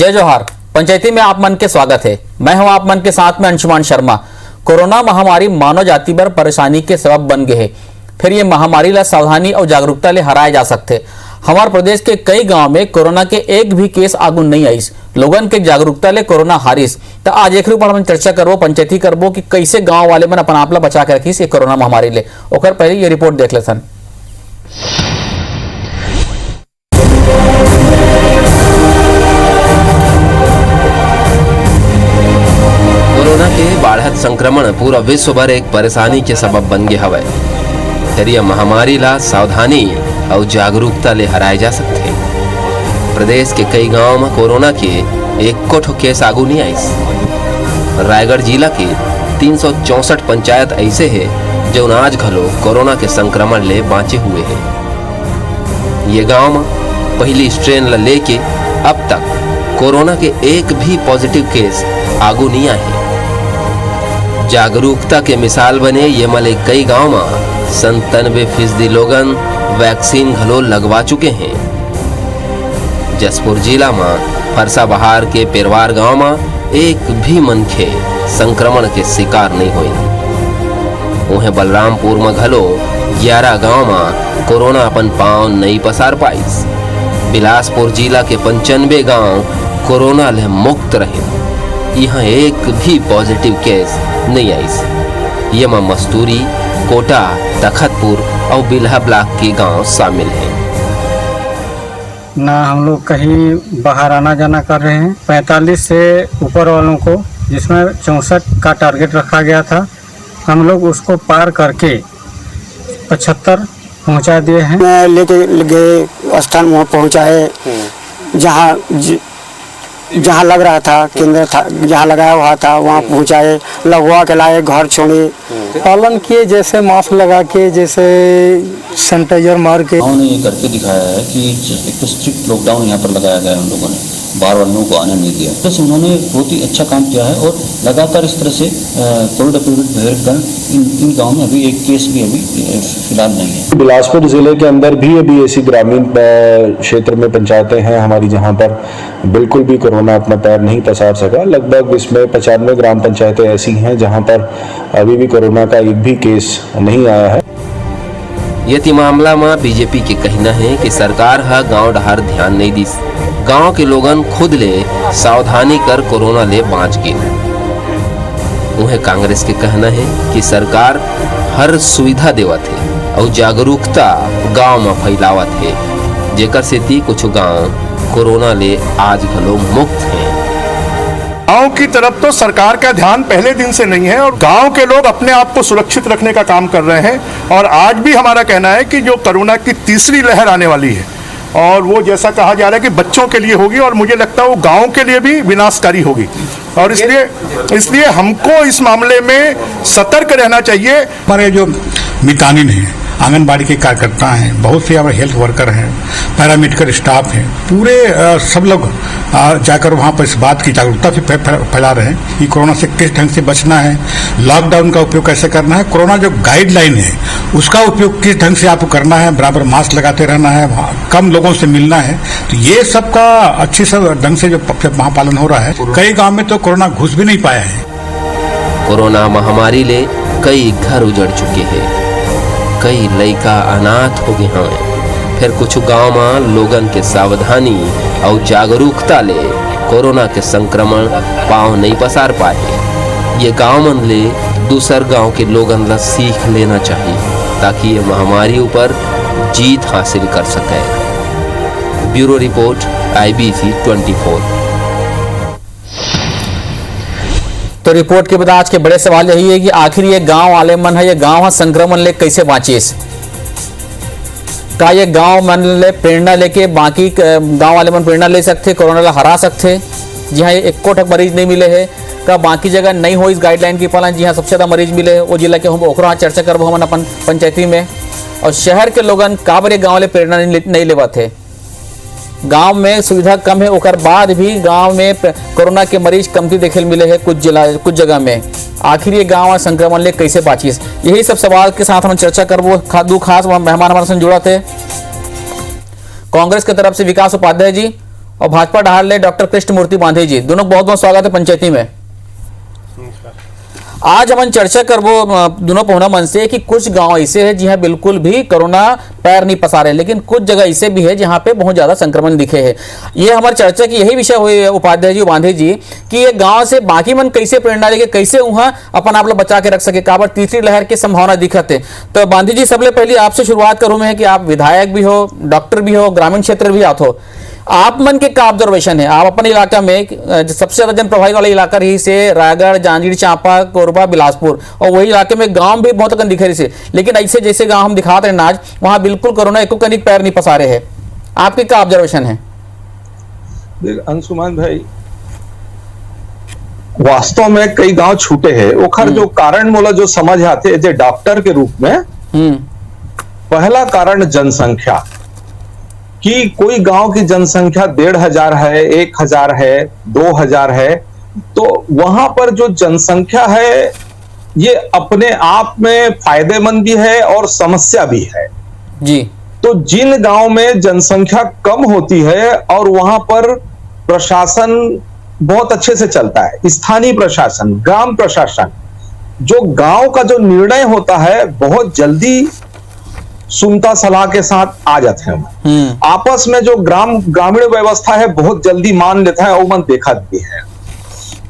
जय जोहार। पंचायती में आप मन के स्वागत है। मैं हूं आप मन के साथ में अंशुमान शर्मा। कोरोना महामारी मानव जाति पर परेशानी के सबब बन गए है। फिर ये महामारी ला सावधानी और जागरूकता ले हराए जा सकते। हमारे प्रदेश के कई गांव में कोरोना के एक भी केस आगू नहीं आईस। लोगन के जागरूकता ले कोरोना हारिस। तो आज एक ऊपर हम चर्चा करबो, पंचायती करबो कि कैसे गांव वाले मन अपन आपला बचा के रखिस ये कोरोना महामारी ले। ओकर पहले ये रिपोर्ट देख लेसन। कोरोना के बढ़त संक्रमण पूरा विश्व भर एक परेशानी के सबब बन गया हवय। फिर यह महामारी ला सावधानी और जागरूकता ले हराए जा सकते। प्रदेश के कई गांव में कोरोना के एक कोठो केस आगू नहीं आईस। रायगढ़ जिला के 364 पंचायत ऐसे है जो आज घलो कोरोना के संक्रमण ले बाँचे हुए हैं। ये गांव में पहली स्ट्रेन ला लेके अब तक कोरोना के एक भी पॉजिटिव केस आगू नहीं आए। जागरूकता के मिसाल बने ये मले कई गांव में 97% लोगन वैक्सीन घलो लगवा चुके हैं। जसपुर जिला में फरसा बहार के पेरवार गांव में एक भी मनखे संक्रमण के शिकार नहीं हुए। उन्हें बलरामपुर में घलो 11 गांव में कोरोना अपन पांव नहीं पसार पाईस। बिलासपुर जिला के 95 गांव कोरोना ले मुक्त रहे। यहाँ एक भी पॉजिटिव केस नहीं आई। ये में मस्तूरी, कोटा, तखतपुर और बिल्हा ब्लॉक के गांव शामिल हैं। ना हम लोग कहीं बाहर आना जाना कर रहे हैं। 45 से ऊपर वालों को, जिसमें 64 का टारगेट रखा गया था, हम लोग उसको पार करके 75 पहुंचा दिए हैं। मैं लेके गए स्थान वहाँ पहुँचाए जहाँ लग रहा था, केंद्र था जहाँ लगाया हुआ था वहाँ पहुँचाए, लगवा के लाए, घर छोड़े, पालन किए, जैसे मास्क लगा के, जैसे सैनिटाइजर मार के। उन्होंने ये करके दिखाया है कि एक स्ट्रिक्ट लॉकडाउन यहाँ पर लगाया गया हम लोगों ने, बार बार लोगों को आने नहीं दिया। प्लस उन्होंने बहुत ही अच्छा काम किया है और लगातार इस तरह से कोविड का इन गाँव में अभी एक केस भी अभी फिलहाल नहीं है। बिलासपुर जिले के अंदर भी अभी ऐसी ग्रामीण क्षेत्र में पंचायतें हैं हमारी जहां पर बिल्कुल भी कोरोना अपना पैर नहीं पसार सका। लगभग इसमें 95 ग्राम पंचायतें ऐसी हैं जहां पर अभी भी कोरोना का एक भी केस नहीं आया है। यति मामला में बीजेपी के कहना है कि सरकार हा गांव डहार ध्यान नहीं दी। गांव के लोगन खुद ले सावधानी कर कोरोना ले बाँच गए। उन्हें कांग्रेस के कहना है कि सरकार हर सुविधा देवत है और जागरूकता गांव में फैलावत है, जेकर से कुछ गांव कोरोना ले आज घलो मुक्त हैं। गांव की तरफ तो सरकार का ध्यान पहले दिन से नहीं है और गांव के लोग अपने आप को सुरक्षित रखने का काम कर रहे हैं। और आज भी हमारा कहना है कि जो कोरोना की तीसरी लहर आने वाली है और वो जैसा कहा जा रहा है कि बच्चों के लिए होगी और मुझे लगता है वो गांव के लिए भी विनाशकारी होगी। और इसलिए हमको इस मामले में सतर्क रहना चाहिए। हमारे जो मितानिन हैं, आंगनबाड़ी के कार्यकर्ता हैं, बहुत से हमारे हेल्थ वर्कर हैं, पैरामेडिकल स्टाफ हैं, पूरे सब लोग जाकर वहाँ पर इस बात की जागरूकता भी फैला रहे हैं कि कोरोना से किस ढंग से बचना है, लॉकडाउन का उपयोग कैसे करना है, कोरोना जो गाइडलाइन है उसका उपयोग किस ढंग से आपको करना है, बराबर मास्क लगाते रहना है, कम लोगों से मिलना है। तो ये सब का अच्छी सब ढंग से जो वहाँ पालन हो रहा है। कई गाँव में तो कोरोना घुस भी नहीं पाया है। कोरोना महामारी ले कई घर उजड़ चुके हैं, कई लड़का अनाथ हो गए हैं। फिर कुछ गांव में लोगन के सावधानी और जागरूकता ले कोरोना के संक्रमण पांव नहीं पसार पाए। ये गांव मन ले दूसर गांव के लोगन ला सीख लेना चाहिए ताकि ये महामारी ऊपर जीत हासिल कर सके। Bureau report IBC 24। तो रिपोर्ट के बाद आज के बड़े सवाल यही है कि आखिर ये गांव वाले मन है, ये गांव संक्रमण ले कैसे बाँचिस? का ये गांव मन ले प्रेरणा लेके बाकी गांव वाले मन प्रेरणा ले सकते, कोरोना ला हरा सकते? जी हाँ, ये एको ठक मरीज नहीं मिले है। का बाकी जगह नहीं हो इस गाइडलाइन की पालन? जी हाँ, सबसे ज़्यादा मरीज मिले है वो जिला के। हम ओकरा चर्चा करबो हमन अपन पंचायती में। और शहर के लोगन का बरे गाँव ले प्रेरणा नहीं लेवा थे। गांव में सुविधा कम है, ओकर बाद भी गांव में कोरोना के मरीज कमती देखे मिले हैं कुछ जगह में। आखिर ये गांव संक्रमण ले कैसे बाँचिस? यही सब सवाल के साथ हम चर्चा करबो। खास मेहमान हमारे साथ जुड़ा थे कांग्रेस की तरफ से विकास उपाध्याय जी और भाजपा ढाल डॉक्टर कृष्णमूर्ति बांधे जी, दोनों बहुत बहुत स्वागत है पंचायती में। आज हम चर्चा करबो दोनों पहुना मन से कि कुछ गांव ऐसे हैं जहां बिल्कुल भी कोरोना पैर नहीं पसारे, लेकिन कुछ जगह ऐसे भी है जहां पे बहुत ज्यादा संक्रमण दिखे है। ये हमारी चर्चा की यही विषय हुई उपाध्याय जी बांधे जी कि ये गांव से बाकी मन कैसे प्रेरणा लेके कैसे वहां अपन आप लोग बचा के रख सके, काबर तीसरी लहर की संभावना दिखत है। तो बांधे जी सबले पहले आपसे शुरुआत करूं मैं कि आप विधायक भी हो, डॉक्टर भी हो, ग्रामीण क्षेत्र भी आते हो, आप मन के क्या ऑब्जर्वेशन है? आप अपने इलाका में सबसे ज्यादा जन प्रभावित वाला इलाका रही से रायगढ़, जांजगीर चांपा, कोरबा, बिलासपुर, और वही इलाके में गांव भी बहुत अकन दिखे रही से, लेकिन ऐसे जैसे गांव हम दिखाते हैं आज वहां बिल्कुल कोरोना एको कनिक पैर नहीं पसारे है। आपके क्या ऑब्जर्वेशन है? अंशुमान भाई, वास्तव में कई गांव छूटे हैं, ओखर जो कारण मोला जो समझ आते जे डॉक्टर के रूप में, पहला कारण जनसंख्या, कि कोई गांव की जनसंख्या 1,500 है, 1,000 है, 2,000 है, तो वहां पर जो जनसंख्या है ये अपने आप में फायदेमंद भी है और समस्या भी है जी। तो जिन गांव में जनसंख्या कम होती है और वहां पर प्रशासन बहुत अच्छे से चलता है, स्थानीय प्रशासन, ग्राम प्रशासन, जो गांव का जो निर्णय होता है बहुत जल्दी सुनता सलाह के साथ आ जाते हैं। आपस में जो ग्रामीण व्यवस्था है बहुत जल्दी मान लेता है, और मन देखा भी है।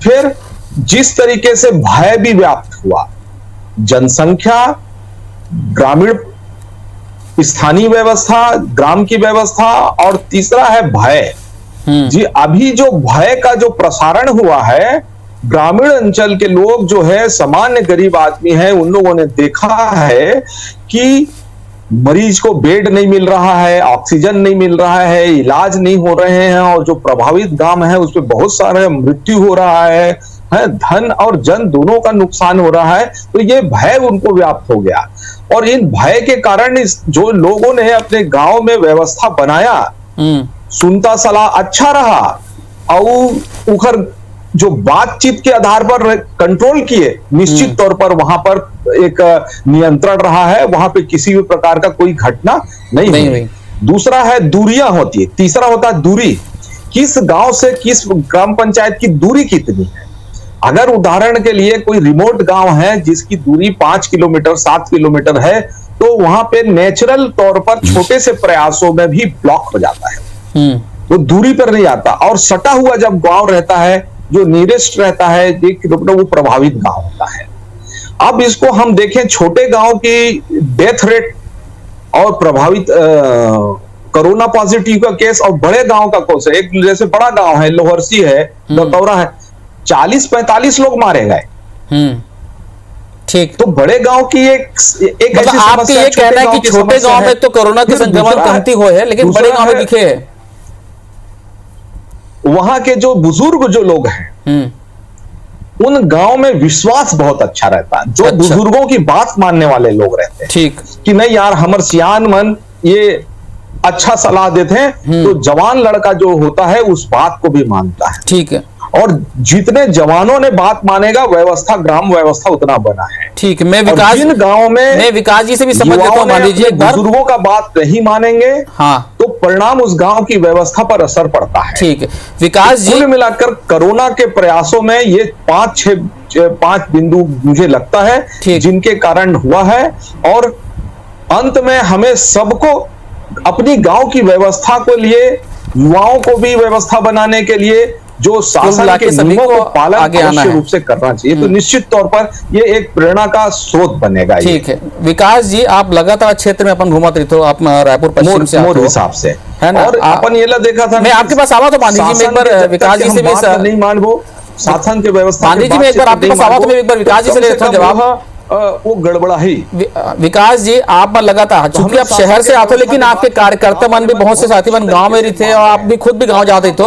फिर जिस तरीके से भय भी व्याप्त हुआ, जनसंख्या, ग्रामीण स्थानीय व्यवस्था, ग्राम की व्यवस्था, और तीसरा है भय जी। अभी जो भय का जो प्रसारण हुआ है, ग्रामीण अंचल के लोग जो है, सामान्य गरीब आदमी है, उन लोगों ने देखा है कि मरीज को बेड नहीं मिल रहा है, ऑक्सीजन नहीं मिल रहा है, इलाज नहीं हो रहे हैं, और जो प्रभावित गांव है उसमें बहुत सारे मृत्यु हो रहा है, धन और जन दोनों का नुकसान हो रहा है। तो ये भय उनको व्याप्त हो गया, और इन भय के कारण जो लोगों ने अपने गांव में व्यवस्था बनाया, सुनता सलाह अच्छा रहा, और उखर जो बातचीत के आधार पर कंट्रोल किए, निश्चित तौर पर वहां पर एक नियंत्रण रहा है, वहां पे किसी भी प्रकार का कोई घटना नहीं हुई। दूसरा है दूरियां होती है, तीसरा होता है दूरी, किस गांव से किस ग्राम पंचायत की दूरी कितनी है। अगर उदाहरण के लिए कोई रिमोट गांव है जिसकी दूरी 5 किलोमीटर 7 किलोमीटर है, तो वहां पे नेचुरल तौर पर छोटे से प्रयासों में भी ब्लॉक हो जाता है, वो दूरी पर नहीं आता। और सटा हुआ जब गांव रहता है, जो नियरेस्ट रहता है 1 किलोमीटर, वो प्रभावित गांव होता है। अब इसको हम देखें, छोटे गांव की डेथ रेट और प्रभावित कोरोना पॉजिटिव का केस, और बड़े गांव का केस, एक जैसे बड़ा गांव है, लोहरसी है, दतौरा है, 40-45 लोग मारे गए। ठीक, तो बड़े गांव की एक मतलब आपके ये कहना है कि छोटे गांव में तो कोरोना के संक्रमण कमती हुए है, लेकिन बड़े गांव में दिखे है। वहां के जो बुजुर्ग जो लोग हैं, उन गांव में विश्वास बहुत अच्छा रहता है, जो बुजुर्गों की बात मानने वाले लोग रहते हैं। ठीक, कि नहीं यार, हमर सियान मन ये अच्छा सलाह देते हैं, तो जवान लड़का जो होता है उस बात को भी मानता है। ठीक है, और जितने जवानों ने बात मानेगा, व्यवस्था, ग्राम व्यवस्था उतना बना है। ठीक, मैं विकास जी से भी समझ लेता हूं। मान लीजिए बुजुर्गों का बात नहीं मानेंगे, हाँ, तो परिणाम उस गांव की व्यवस्था पर असर पड़ता है। ठीक है विकास जी, कुल मिलाकर कोरोना के प्रयासों में ये 5 बिंदु मुझे लगता है जिनके कारण हुआ है, और अंत में हमें सबको अपनी गांव की व्यवस्था को लिए, युवाओं को भी व्यवस्था बनाने के लिए जो शासन के नियमों को पालन अवश्य रूप से करना चाहिए, तो निश्चित तौर पर ये एक प्रेरणा का स्रोत बनेगा। ठीक है विकास जी, आप लगातार क्षेत्र में अपन घूमत रही, तो आप रायपुर पश्चिम से मोर हिसाब से है ना, और अपन ये देखा था, मैं आपके पास आवा तो बांधी जी में एक बार विकास जी से भी नहीं मानबो शासन के व्यवस्था, बांधी जी में एक बार आपके पास आवा तो मैं एक बार विकास जी से लेता हूं जवाब। वो गड़बड़ा ही। विकास जी, आप पर लगातार, चूंकि आप शहर से आते हो, लेकिन आपके कार्यकर्ता मन भी बहुत से साथी मन गांव में रहते, और आप भी खुद भी गांव जाते, तो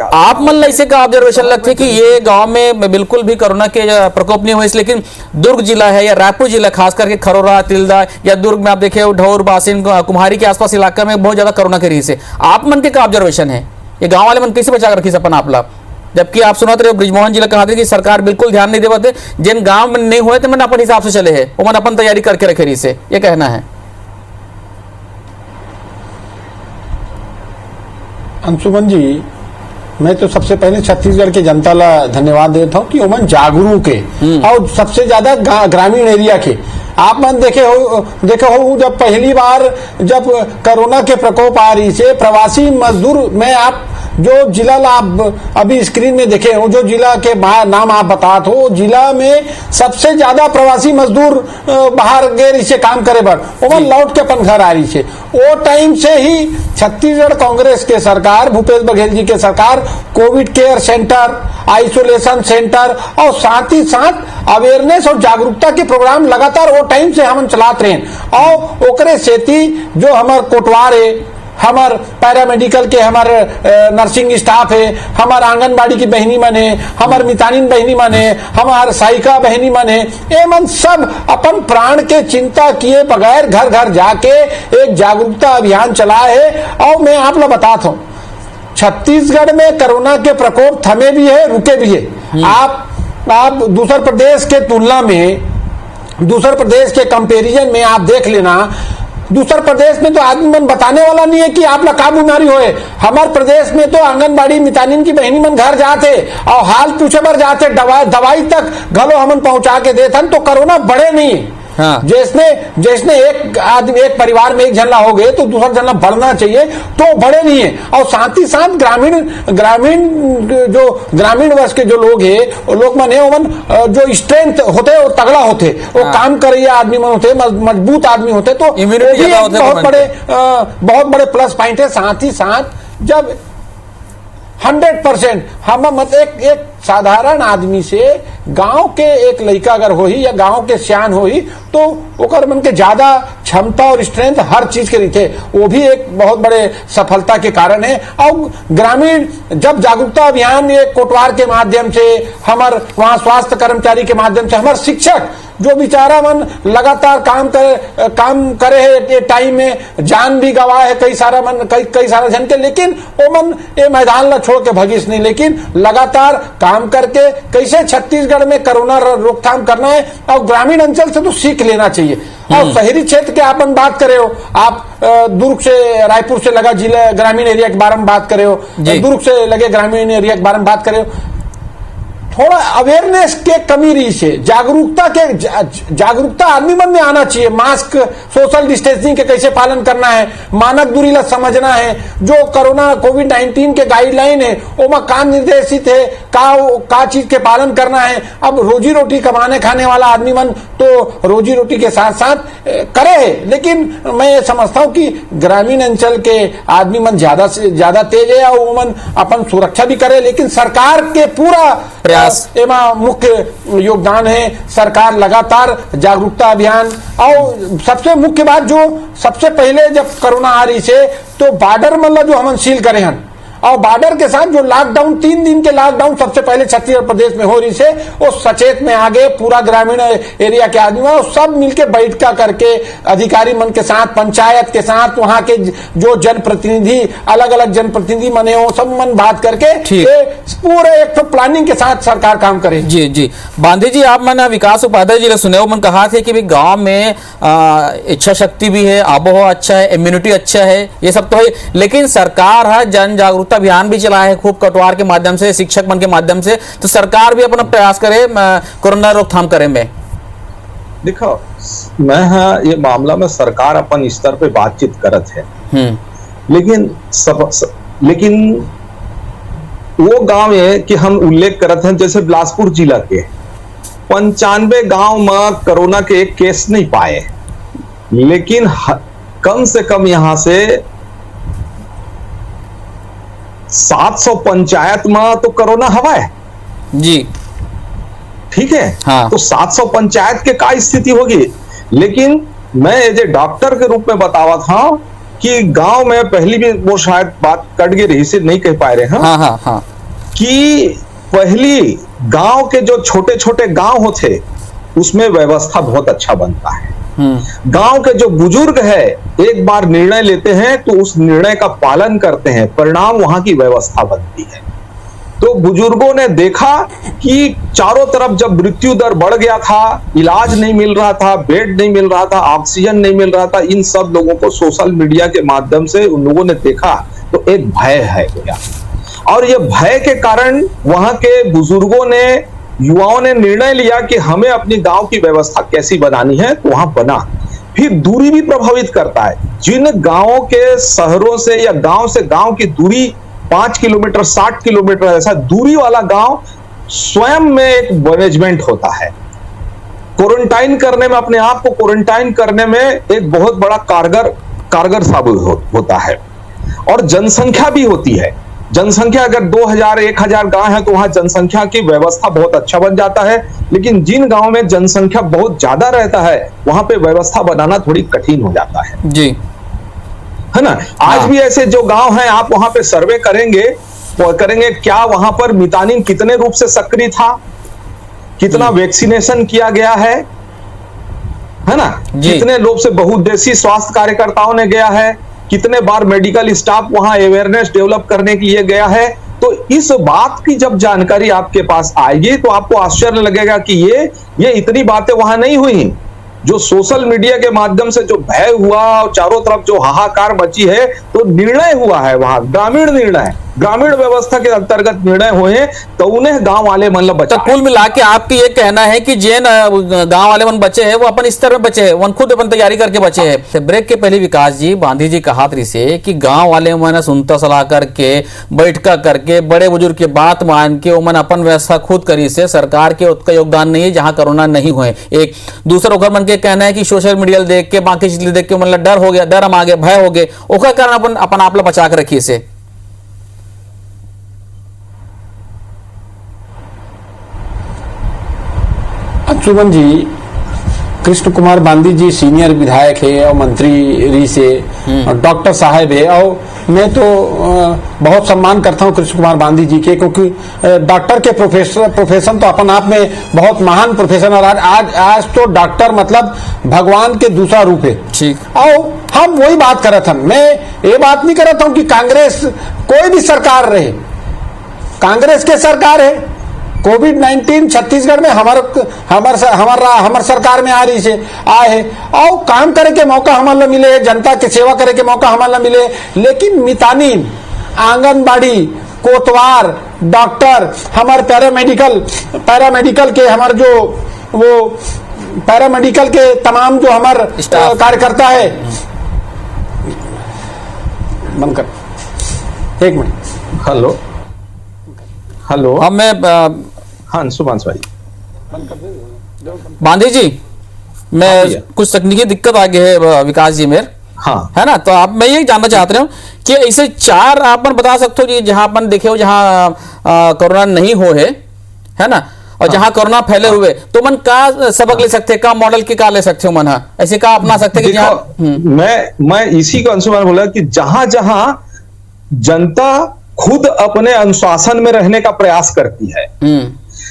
आप मन ऐसे का ऑब्जर्वेशन लगते कि ये गांव में बिल्कुल भी कोरोना के प्रकोप नहीं हुए, लेकिन दुर्ग जिला है या रायपुर जिला, खास करके खरोरा, तिल्दा या दुर्ग में आप देखे ढौर, बासिन, कुम्हारी के आसपास इलाका में बहुत ज्यादा कोरोना के रीस है। आप मन के क्या ऑब्जर्वेशन है? ये गाँव वाले मन कैसे बचा कर रखी सपन आप लोग, जबकि आप सुनत रहे ब्रिजमोहन जी ने कहा था कि सरकार बिल्कुल ध्यान नहीं देवत है, जिन गांव में नहीं हुए तो मन अपन हिसाब से चले है, वो मन अपन तैयारी करके रखे रही से, ये कहना है। अंशुमन जी, मैं तो सबसे पहले छत्तीसगढ़ के जनता ला धन्यवाद देता हूँ कि ओमन जागरूक है और सबसे ज्यादा ग्रामीण एरिया के। आप मन देखे हो जब पहली बार जब कोरोना के प्रकोप आ रही से प्रवासी मजदूर, मैं आप जो जिला आप अभी स्क्रीन में देखे हो, जो जिला के नाम आप बता हो, जिला में सबसे ज्यादा प्रवासी मजदूर बाहर गए रही से काम करे बर, वो लौट के अपन घर आ रही से। वो टाइम से ही छत्तीसगढ़ कांग्रेस के सरकार, भूपेश बघेल जी के सरकार Covid care centre, isolation centre और साथ ही साथ अवेयरनेस और जागरूकता के प्रोग्राम लगातार वो टाइम से हम चलाते रहे। और ओकरे सेती जो हमार कोटवार है, हमार पैरामेडिकल के हमार नर्सिंग स्टाफ है, हमार आंगनबाड़ी की बहनी मन है, हमार मितानिन बहनी मन है, हमार सहायिका बहनी मन है, ये मन सब अपन प्राण के चिंता किए बगैर घर घर जाके एक जागरूकता अभियान चलाए है। और मैं आप लोग बताता हूँ, छत्तीसगढ़ में कोरोना के प्रकोप थमे भी है, रुके भी है। आप दूसरे प्रदेश के तुलना में, दूसरे प्रदेश के कंपैरिजन में आप देख लेना, दूसरे प्रदेश में तो आदमी मन बताने वाला नहीं है कि आप लोग का बीमारी होए। हमारे प्रदेश में तो आंगनबाड़ी मितानिन की बहनी मन घर जाते और हाल पूछे बर जाते, दवाई तक घलो हमन पहुंचा के देथन, तो कोरोना बढ़े नहीं। हाँ। जैसने एक आदमी, एक परिवार में एक झल्ला हो गए तो दूसरा झल्ला बढ़ना चाहिए, तो बढ़े नहीं है। और साथ ही साथ ग्रामीण वर्ष के जो लोग है, वो लोग मन है, जो स्ट्रेंथ होते वो तगड़ा होते, वो काम करे आदमी मन होते, मजबूत आदमी होते, तो बहुत बड़े प्लस पॉइंट है। साथ ही साथ जब 100% हम मत एक साधारण आदमी से गांव के एक लड़का अगर होही या गांव के सियान होही, तो ओकर मन के ज्यादा क्षमता और स्ट्रेंथ हर चीज के रीते, वो भी एक बहुत बड़े सफलता के कारण है। और ग्रामीण जब जागरूकता अभियान ये कोटवार के माध्यम से, हमार वहां स्वास्थ्य कर्मचारी के माध्यम से, हमारे शिक्षक जो बेचारा मन लगातार काम करे है, ये टाइम में जान भी गवा है कई सारा जन के, लेकिन वो मन ये मैदान ला छोड़ के भगिस नहीं, लेकिन लगातार काम करके कैसे छत्तीसगढ़ में कोरोना रोकथाम करना है। और ग्रामीण अंचल से तो सीख लेना चाहिए। और शहरी क्षेत्र के आपन बात करे हो, आप दुर्ग से, रायपुर से लगा जिला ग्रामीण एरिया के बारे में बात करे हो, दुर्ग से लगे ग्रामीण एरिया के बारे में बात करे हो, थोड़ा अवेयरनेस के कमी रही से, जागरूकता आदमी मन में आना चाहिए। मास्क, सोशल डिस्टेंसिंग के कैसे पालन करना है, मानक दूरी ला समझना है, जो कोरोना कोविड-19 के गाइडलाइन है ओमा का निर्देशित है, का चीज के पालन करना है। अब रोजी रोटी कमाने खाने वाला आदमी मन तो रोजी रोटी के साथ साथ करे है, लेकिन मैं ये समझता हूँ कि ग्रामीण अंचल के आदमी मन ज्यादा से ज्यादा तेज है और वो मन अपन सुरक्षा भी करे, लेकिन सरकार के पूरा प्रयास एमा मुख्य योगदान है। सरकार लगातार जागरूकता अभियान, और सबसे मुख्य बात जो सबसे पहले जब कोरोना आ रही से, तो बॉर्डर मतलब जो हम सील करे हैं, और बॉर्डर के साथ जो लॉकडाउन 3 दिन के लॉकडाउन सबसे पहले छत्तीसगढ़ प्रदेश में हो रही से, वो सचेत में आगे पूरा ग्रामीण एरिया के आदमी सब मिलके बैठका करके अधिकारी मन के साथ, पंचायत के साथ, वहां के जो जनप्रतिनिधि, अलग अलग जनप्रतिनिधि मने हो, सब मन बात करके पूरे एक तो प्लानिंग के साथ सरकार काम करे। जी जी बांधे जी, आप मन विकास उपाध्याय जी ने सुने हो, मन कहा थे कि गांव में इच्छा शक्ति भी है, आबोहवा अच्छा है, इम्यूनिटी अच्छा है, ये सब तो है, लेकिन सरकार है जन जागरूकता अभियान भी चला है खूब कोटवार के माध्यम से, शिक्षक मन के माध्यम से, तो सरकार भी अपना प्रयास करे कोरोना रोकथाम करे में। देखो, मैं ये मामला में सरकार अपन स्तर पे बातचीत करत है, लेकिन वो गांव है कि हम उल्लेख करत हैं, जैसे बिलासपुर जिला के 95 गांव में कोरोना के एक केस नहीं पाए, लेकिन कम से कम यहां से 700 पंचायत में तो कोरोना हवा है जी, ठीक है। हाँ। तो 700 पंचायत के का स्थिति होगी, लेकिन मैं एज ए डॉक्टर के रूप में बतावा था कि गांव में पहली भी वो शायद बात कट गई रही से नहीं कह पाए रहे हैं। हाँ हाँ हाँ। कि पहली गांव के जो छोटे छोटे गांव होते उसमें व्यवस्था बहुत अच्छा बनता है। गांव के जो बुजुर्ग है एक बार निर्णय लेते हैं तो उस निर्णय का पालन करते हैं, परिणाम वहां की व्यवस्था बनती है। तो बुजुर्गों ने देखा कि चारों तरफ जब मृत्यु दर बढ़ गया था, इलाज नहीं मिल रहा था, बेड नहीं मिल रहा था, ऑक्सीजन नहीं मिल रहा था, इन सब लोगों को सोशल मीडिया के माध्यम से उन लोगों ने देखा तो एक भय है गया, और ये भय के कारण वहां के बुजुर्गों ने, युवाओं ने निर्णय लिया कि हमें अपनी गांव की व्यवस्था कैसी बनानी है, तो वहां बना। फिर दूरी भी प्रभावित करता है। जिन गांवों के शहरों से या गांव से गांव की दूरी 5 किलोमीटर 60 किलोमीटर, ऐसा दूरी वाला गांव स्वयं में एक मैनेजमेंट होता है। क्वारंटाइन करने में, अपने आप को क्वारंटाइन करने में एक बहुत बड़ा कारगर साबित होता है। और जनसंख्या भी होती है। जनसंख्या अगर 2000 1000 गांव है तो वहां जनसंख्या की व्यवस्था बहुत अच्छा बन जाता है, लेकिन जिन गांव में जनसंख्या बहुत ज्यादा रहता है वहां पे व्यवस्था बनाना थोड़ी कठिन हो जाता है जी, है ना। आज भी ऐसे जो गांव हैं, आप वहां पे सर्वे करेंगे क्या वहां पर मितानिन कितने रूप से सक्रिय था, कितना वैक्सीनेशन किया गया है ना, कितने लोग से बहुउद्देशीय स्वास्थ्य कार्यकर्ताओं ने गया है, कितने बार मेडिकल स्टाफ वहां अवेयरनेस डेवलप करने के लिए गया है। तो इस बात की जब जानकारी आपके पास आएगी तो आपको आश्चर्य लगेगा कि ये इतनी बातें वहां नहीं हुई। जो सोशल मीडिया के माध्यम से जो भय हुआ और चारों तरफ जो हाहाकार मची है, तो निर्णय हुआ है वहां, ग्रामीण निर्णय, ग्रामीण व्यवस्था के अंतर्गत निर्णय हुए, तो उन्हें गांव वाले मतलब बचा। तो कुल मिला के आपकी ये कहना है कि जिन गांव वाले मन बचे हैं वो अपन स्तर में बचे हैं, वन खुद अपन तैयारी करके बचे हैं। तो ब्रेक के पहले विकास जी, गांधी जी कहा से कि गांव वाले मन सुनता सलाह करके, बैठका करके, बड़े बुजुर्ग की बात मान के उमन अपन व्यवस्था खुद करी से, सरकार के उसका योगदान नहीं है जहां कोरोना नहीं हुए। एक दूसरा ओकर मन के कहना है कि सोशल मीडिया देख के, बाकी चीज देख के मतलब डर हो गया, डर हम आगे भय हो गए, ओकर कारण अपन आप बचा के रखिए से। सुमन जी, कृष्ण कुमार बांदी जी सीनियर विधायक है और मंत्री री से, और डॉक्टर साहब है, और मैं तो बहुत सम्मान करता हूँ कृष्ण कुमार बांदी जी के, क्योंकि डॉक्टर के प्रोफेशन तो अपन आप में बहुत महान प्रोफेशन, और आज तो डॉक्टर मतलब भगवान के दूसरा रूप है। और हम वही बात कर रहे थे, मैं ये बात नहीं कर रहा था कि कांग्रेस कोई भी सरकार रहे, कांग्रेस के सरकार है, कोविड-19 छत्तीसगढ़ में हमार सरकार में आ रही से आए, और काम करे के मौका हमारे मिले, जनता के सेवा करे के मौका हमारे मिले, लेकिन मितानिन, आंगनबाड़ी, कोतवार, डॉक्टर, हमारे पैरामेडिकल के हमारे जो वो पैरामेडिकल के तमाम जो हमारे कार्यकर्ता है, बंद कर एक मिनट। हेलो, हमें हाँ सुभाष भाई, बांधी जी, मैं कुछ तकनीकी दिक्कत आ गई है विकास जी मेरे, हाँ है ना, तो आप मैं ये जानना चाहते हूँ कि ऐसे 4 आप बता सकते हो जी जहां अपन देखे हो जहां कोरोना नहीं हो है ना, और जहां कोरोना फैले हुए, तो मन का सबक ले सकते, का मॉडल के का ले सकते हो मन, ऐसे का अपना सकते कि जहां मैं इसी को अंशुमान बोला कि जहां जहां जनता खुद अपने अनुशासन में रहने का प्रयास करती है,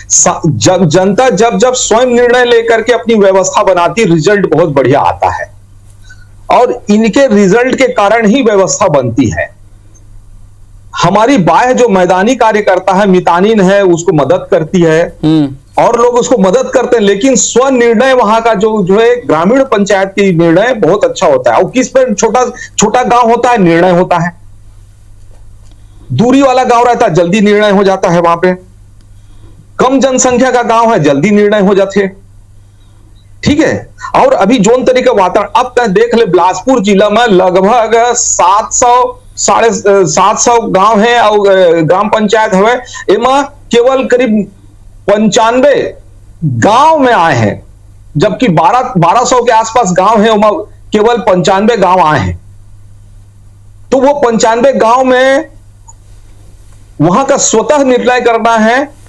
जब जनता जब स्वयं निर्णय लेकर के अपनी व्यवस्था बनाती, रिजल्ट बहुत बढ़िया आता है, और इनके रिजल्ट के कारण ही व्यवस्था बनती है। हमारी बाह्य जो मैदानी कार्यकर्ता है, मितानिन है, उसको मदद करती है, और लोग उसको मदद करते हैं, लेकिन स्व निर्णय वहां का जो है ग्रामीण पंचायत की निर्णय बहुत अच्छा होता है। और किस पर छोटा गांव होता है, निर्णय होता है, दूरी वाला गांव रहता है, जल्दी निर्णय हो जाता है, वहां पे कम जनसंख्या का गांव है, जल्दी निर्णय हो जाते हैं, ठीक है। और अभी जोन तरीके वातावरण, अब देख ले बिलासपुर जिला में लगभग 700 गांव है और ग्राम पंचायत है, एमा केवल करीब 95 गांव में आए हैं, जबकि 1200 के आसपास गांव है, केवल 95 गांव आए हैं। तो वो 95 गांव में वहां का स्वतः निर्णय करना है,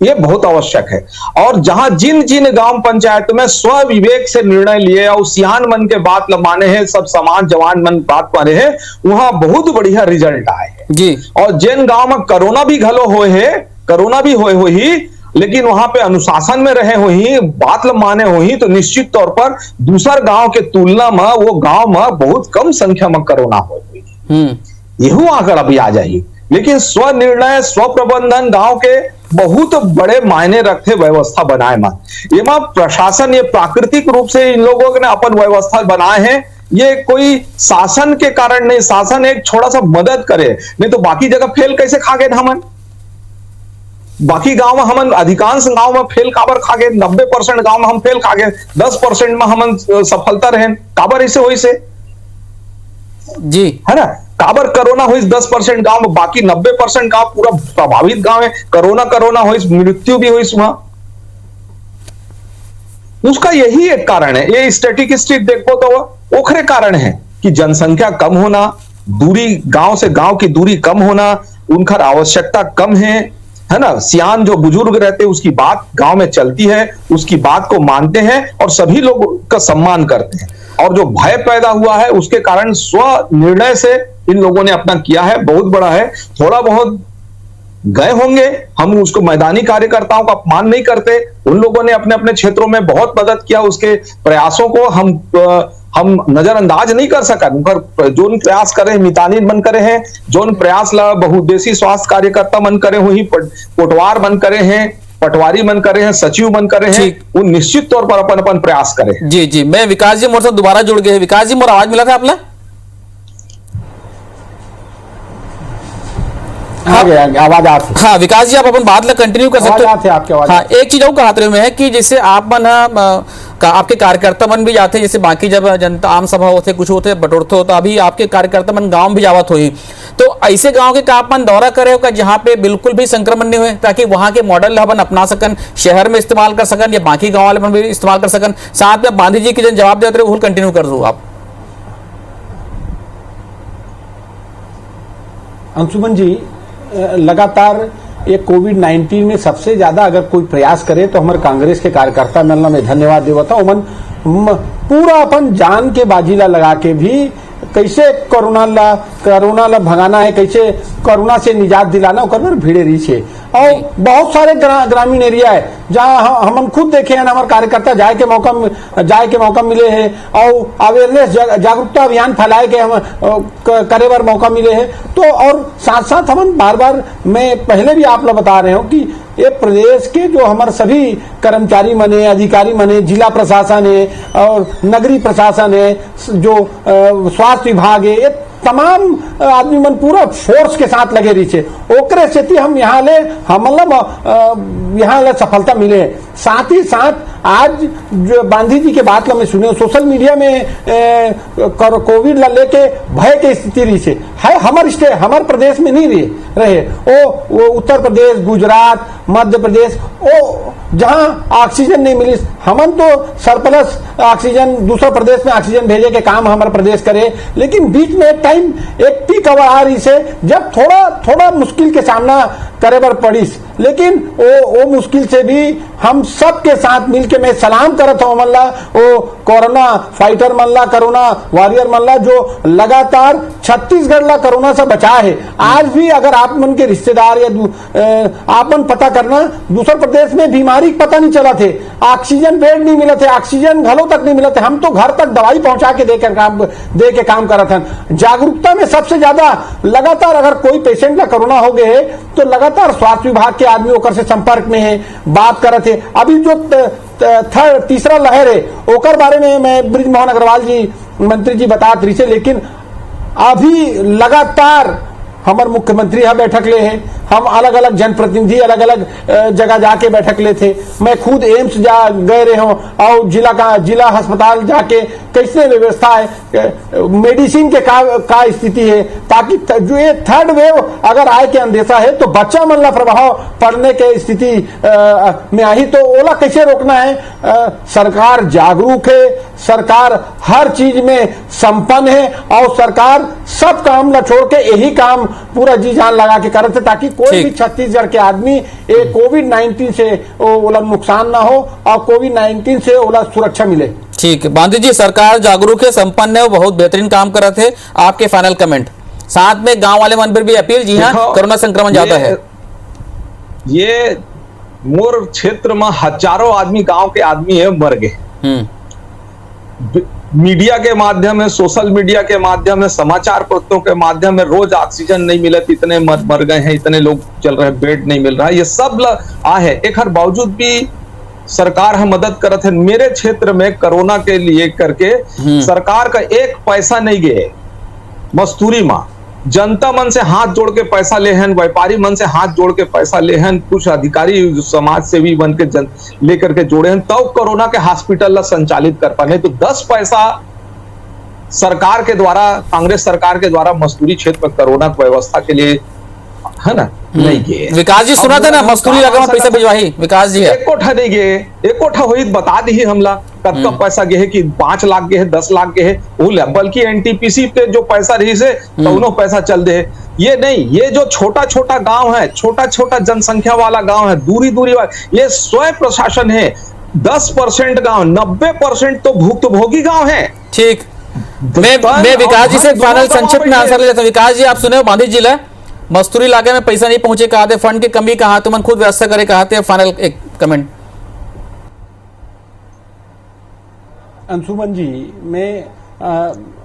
यह बहुत आवश्यक है। और जहां जिन गांव पंचायत में स्व विवेक से निर्णय लिए और सियान मन के बात माने हैं, सब समाज जवान मन बात माने हैं, वहां बहुत बढ़िया रिजल्ट आए हैं जी। और जिन गांव में कोरोना भी होए ही, लेकिन वहां पे अनुशासन में रहे हुई, बात माने हुई, तो निश्चित तौर पर दूसर गांव के तुलना में वो गांव में बहुत कम संख्या में कोरोना हो हुई, यही आंकड़ा अभी आ जाइए। लेकिन स्व निर्णय, स्व प्रबंधन गांव के बहुत बड़े मायने रखते व्यवस्था बनाए में। ये प्रशासन ये प्राकृतिक रूप से इन लोगों ने अपन व्यवस्था बनाए हैं ये कोई शासन के कारण नहीं, शासन एक थोड़ा सा मदद करे, नहीं तो बाकी जगह फेल कैसे खा गए हमन? बाकी गांव में हमन अधिकांश गांव में फेल काबर खा गए, 90% गांव में हम फेल खा गए, 10% में हमन सफलता रहे, काबर ऐसे हो इसे जी है ना? काबर कोरोना हुई 10% गांव में, बाकी 90% गांव पूरा प्रभावित गांव है, कोरोना हुई, मृत्यु भी हुई वहां। उसका यही एक कारण है, ये स्टैटिस्टिक देखो तो ओखरे कारण है कि जनसंख्या कम होना, दूरी गांव से गांव की दूरी कम होना, उनका आवश्यकता कम है ना? सियान जो बुजुर्ग रहते हैं उसकी बात गांव में चलती है, उसकी बात को मानते हैं और सभी लोग का सम्मान करते हैं। और जो भय पैदा हुआ है उसके कारण स्व निर्णय से इन लोगों ने अपना किया है, बहुत बड़ा है। थोड़ा बहुत गए होंगे, हम उसको मैदानी कार्यकर्ताओं का अपमान नहीं करते, उन लोगों ने अपने अपने क्षेत्रों में बहुत मदद किया, उसके प्रयासों को हम नजरअंदाज नहीं कर सका। पर जो प्रयास करे मितानी मन करे हैं, जो प्रयास ला बहुउद्देशीय स्वास्थ्य कार्यकर्ता मन करे हुई, पटवार मन करे हैं, पटवारी मन करे हैं, सचिव मन करे हैं, वो निश्चित तौर पर अपन प्रयास करे। जी जी, मैं विकास जी मोर से दोबारा जुड़ गए। विकास जी, मोर आवाज मिला था आपने? आवाज आती। हाँ विकास जी, आप अपन बात ला कंटिन्यू कर सकते हो। आपके आवाज। हाँ, एक चीज और कहते में है कि जैसे आप मन आपके कार्यकर्ता मन भी जाते, जैसे बाकी जब जनता आम सभा होते कुछ होते बटोरते हो, तो अभी आपके कार्यकर्ता मन गांव भी जावत हुई, तो ऐसे गांव के आप मन दौरा करे हो जहां पे बिल्कुल भी संक्रमण नहीं हुए, ताकि वहां के मॉडल अपन अपना सकन, शहर में इस्तेमाल कर सकन या बाकी गाँव वाले मन भी इस्तेमाल कर सकन। साथ में गांधी जी की जन जवाब देते रहे, कंटिन्यू कर दो आप। अंशुमन जी, लगातार ये कोविड-19 में सबसे ज्यादा अगर कोई प्रयास करे तो हमारे कांग्रेस के कार्यकर्ता मिलना में धन्यवाद देवता उमन पूरा अपन जान के बाजी ला लगा के भी कैसे कोरोना ला भगाना है, कैसे कोरोना से निजात दिलाना, ओकर भीड़े रही है। और बहुत सारे ग्रामीण एरिया है जहाँ हम खुद देखे हैं, हमारे कार्यकर्ता जाए के मौका मिले हैं और अवेयरनेस जागरूकता अभियान फैलाए के हम करे बार मौका मिले हैं। तो और साथ साथ हम बार मैं पहले भी आप लोग बता रहे हो कि ये प्रदेश के जो हमारे सभी कर्मचारी मने, अधिकारी मने, जिला प्रशासन है और नगरीय प्रशासन है, जो स्वास्थ्य विभाग है, ये तमाम आदमी मन पूरा फोर्स के साथ लगे रही है। ओकरे से हम यहाँ ले सफलता मिले। साथ ही साथ आज जो गांधी जी के बात में सुने, सोशल मीडिया में कोविड ला लेके भय के स्थिति रही है हमारे प्रदेश में नहीं रहे वो उत्तर प्रदेश, गुजरात, मध्य प्रदेश, वो जहां ऑक्सीजन नहीं मिली, हमन तो सरप्लस ऑक्सीजन दूसरा प्रदेश में ऑक्सीजन भेजे के काम हमारे प्रदेश करे, लेकिन बीच में एक पीक आवर आ रही से जब थोड़ा मुश्किल के सामना करे बर पड़ी, लेकिन वो मुश्किल से भी हम सब के साथ मिलके मैं सलाम करत हूं मल्ला वो कोरोना फाइटर मल्ला, कोरोना वॉरियर मल्ला, जो लगातार छत्तीसगढ़ ला कोरोना से बचा है। आज भी अगर आप मन के रिश्तेदार या आप मन पता करना, दूसरे प्रदेश में बीमारी पता नहीं चला थे, ऑक्सीजन बेड नहीं मिला थे, ऑक्सीजन घलों तक नहीं मिला थे, हम तो घर तक दवाई पहुंचा के दे के काम करत हैं। जागरूकता में सबसे ज्यादा लगातार अगर कोई पेशेंट ला कोरोना हो गए तो लगातार स्वास्थ्य विभाग के आदमी ओकर से संपर्क में है, बात करत है। अभी जो तीसरा लहर है ओकर बारे में मैं बृजमोहन अग्रवाल जी मंत्री जी बतात रही है, लेकिन अभी लगातार हमारे मुख्यमंत्री यहाँ बैठक ले हैं, हम अलग अलग जनप्रतिनिधि अलग अलग जगह जाके बैठक ले थे, मैं खुद एम्स जा गए रहे हूँ और जिला अस्पताल जाके कैसे व्यवस्था है, मेडिसिन के का स्थिति है, ताकि जो ये थर्ड वेव अगर आए के अंदेशा है तो बच्चा मन ला प्रभाव पड़ने के स्थिति में आई, तो ओला कैसे रोकना है। सरकार जागरूक है, सरकार हर चीज में संपन्न है और सरकार सब काम ला छोड़ के यही काम पूरा जी जान लगा के करते, ताकि कोई भी छत्तीसगढ़ के आदमी ये कोविड-19 से ओला नुकसान ना हो और कोविड-19 से ओला सुरक्षा मिले। ठीक है बांधी जी, सरकार जागरूक है, संपन्न है, वो बहुत बेहतरीन काम कर रहे थे। आपके फाइनल कमेंट, साथ में गांव वाले मन पर भी अपील। जी हाँ, कोरोना संक्रमण ज्यादा है, ये मोर क्षेत्र में हजारों आदमी गांव के आदमी है मर गए, मीडिया के माध्यम में, सोशल मीडिया के माध्यम में, समाचार पत्रों के माध्यम में रोज ऑक्सीजन नहीं मिला, इतने मर गए हैं, इतने लोग चल रहे हैं, बेड नहीं मिल रहा है, ये सब आ है। एक हर बावजूद भी सरकार है मदद करत है। मेरे क्षेत्र में कोरोना के लिए करके सरकार का एक पैसा नहीं गए। मस्तूरी माँ जनता मन से हाथ जोड़ के पैसा ले हैं, व्यापारी मन से हाथ जोड़ के पैसा ले हैं, कुछ अधिकारी समाज सेवी बन के लेकर के जोड़े हैं, तब कोरोना के हॉस्पिटल ला संचालित कर पाए। तो 10 पैसा सरकार के द्वारा, कांग्रेस सरकार के द्वारा मस्तूरी क्षेत्र में कोरोना व्यवस्था के लिए है ना नहीं गए। विकास जी सुना था ना, मस्तूरी लगा पैसा भिजवाही विकास जी है। एक कोठा नहीं गए, एक कोठा हुई बता दी हमला कब पैसा गए कि 5 लाख गए, 10 लाख गए, बल्कि एनटीपीसी पे जो पैसा रही से दोनों पैसा चल दे। ये नहीं, ये जो छोटा छोटा गांव है, छोटा छोटा जनसंख्या वाला गांव है, दूरी दूरी वाला, ये स्वयं प्रशासन है। 10% गांव, 90% तो भुक्तभोगी गांव है। ठीक, मैं विकास जी से फाइनल संक्षिप्त में आंसर ले लेता हूँ। विकास जी आप सुने हो, बांदी जिला मस्तूरी इलाके में पैसा नहीं पहुंचे कहा थे, फंड की कमी कहा, तुम खुद व्यवस्था करे कहा थे। फाइनल एक कमेंट। अंशुमन जी, मैं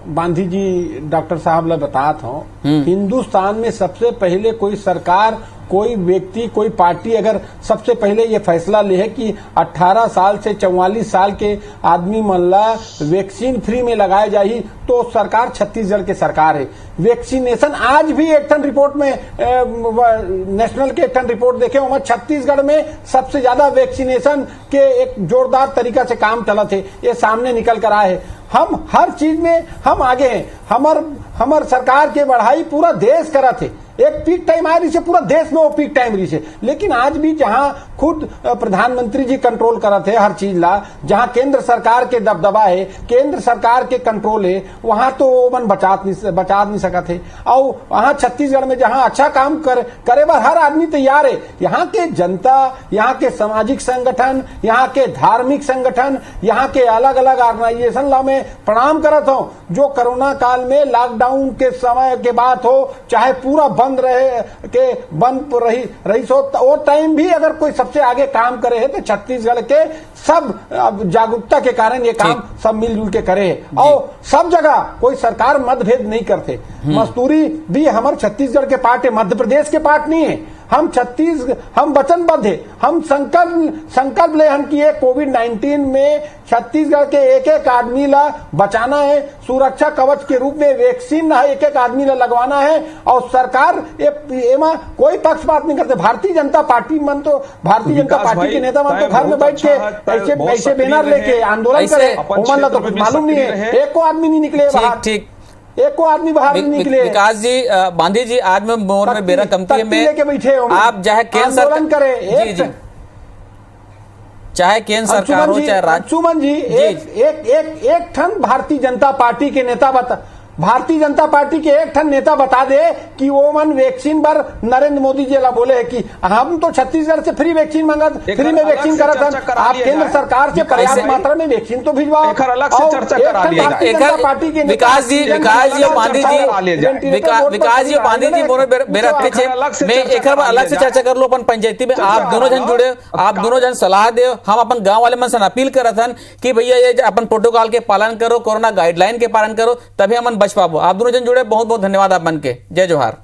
बांधी जी डॉक्टर साहब ला बताता हूँ, हिंदुस्तान में सबसे पहले कोई सरकार, कोई व्यक्ति, कोई पार्टी अगर सबसे पहले ये फैसला ले है कि 18 साल से 44 साल के आदमी मन ला वैक्सीन फ्री में लगाए जाही, तो सरकार छत्तीसगढ़ के सरकार है। वैक्सीनेशन आज भी एक ठन रिपोर्ट में नेशनल के एक ठन रिपोर्ट देखे, वहां छत्तीसगढ़ में सबसे ज्यादा वैक्सीनेशन के एक जोरदार तरीका से काम चला थे, ये सामने निकल कर आए है। हम हर चीज में हम आगे हैं। हमर सरकार के बढ़ाई पूरा देश करा थे। एक पीक टाइम आ रही से पूरा देश में वो पीक टाइम रही से, लेकिन आज भी जहां खुद प्रधानमंत्री जी कंट्रोल करा थे हर चीज ला, जहां केंद्र सरकार के दबदबा है, केंद्र सरकार के कंट्रोल है, वहां तो मन बचा नहीं सका थे। और वहां छत्तीसगढ़ में जहां अच्छा काम करे बार हर आदमी तैयार है। यहाँ के जनता, यहाँ के सामाजिक संगठन, यहाँ के धार्मिक संगठन, यहाँ के अलग अलग ऑर्गेनाइजेशन ला मैं प्रणाम करता हूँ, जो कोरोना काल में लॉकडाउन के समय के बात हो, चाहे पूरा बंद रही सो, वो टाइम भी अगर कोई सबसे आगे काम करे है तो छत्तीसगढ़ के सब जागरूकता के कारण ये काम सब मिलजुल के करे है। और सब जगह कोई सरकार मतभेद नहीं करते। मस्तूरी भी हमारे छत्तीसगढ़ के पार्ट है, मध्य प्रदेश के पार्ट नहीं है। हम वचनबद्ध है, हम संकल्प ले हम किए कोविड-19 में छत्तीसगढ़ के एक एक आदमी ला बचाना है, सुरक्षा कवच के रूप में वैक्सीन एक एक आदमी ला लगवाना है। और सरकार एमा कोई पक्षपात नहीं करते। भारतीय जनता पार्टी मन तो, भारतीय जनता पार्टी के नेता मन तो घर में बैठ के ऐसे बैनर लेके आंदोलन करे, उमन ला तो कुछ मालूम नहीं है। एक को आदमी नहीं निकले बाहर, एक को आदमी बाहर नहीं निकले। विकास जी, बांधी जी, आज में मोर में बेरा कमती में आप चाहे केंद्र आंदोलन करे, जी चाहे केंद्र सरकार हो चाहे राज्य। सुमन जी, एक ठन भारतीय जनता पार्टी के नेता भारतीय जनता पार्टी के एक ठन नेता बता दे कि वो मन वैक्सीन पर नरेंद्र मोदी जी ला बोले है कि हम तो छत्तीसगढ़ से फ्री वैक्सीन मांगा, फ्री में वैक्सीन करा था। आप केंद्र सरकार से पर्याप्त मात्रा में वैक्सीन तो भिजवाओ। अलग से चर्चा करा लिया पार्टी के विकास जी और बांधी जी मैं एक अलग से चर्चा कर लो अपन पंचायती में। आप दोनों जन जुड़े, आप दोनों जन सलाह दे, हम अपन गाँव वाले मन से अपील करत हन कि भैया ये अपन प्रोटोकॉल के पालन करो, कोरोना गाइडलाइन के पालन करो, तभी हम बच पाबो। आप दोनों जन जुड़े, बहुत बहुत धन्यवाद आप मन के। जय जोहार।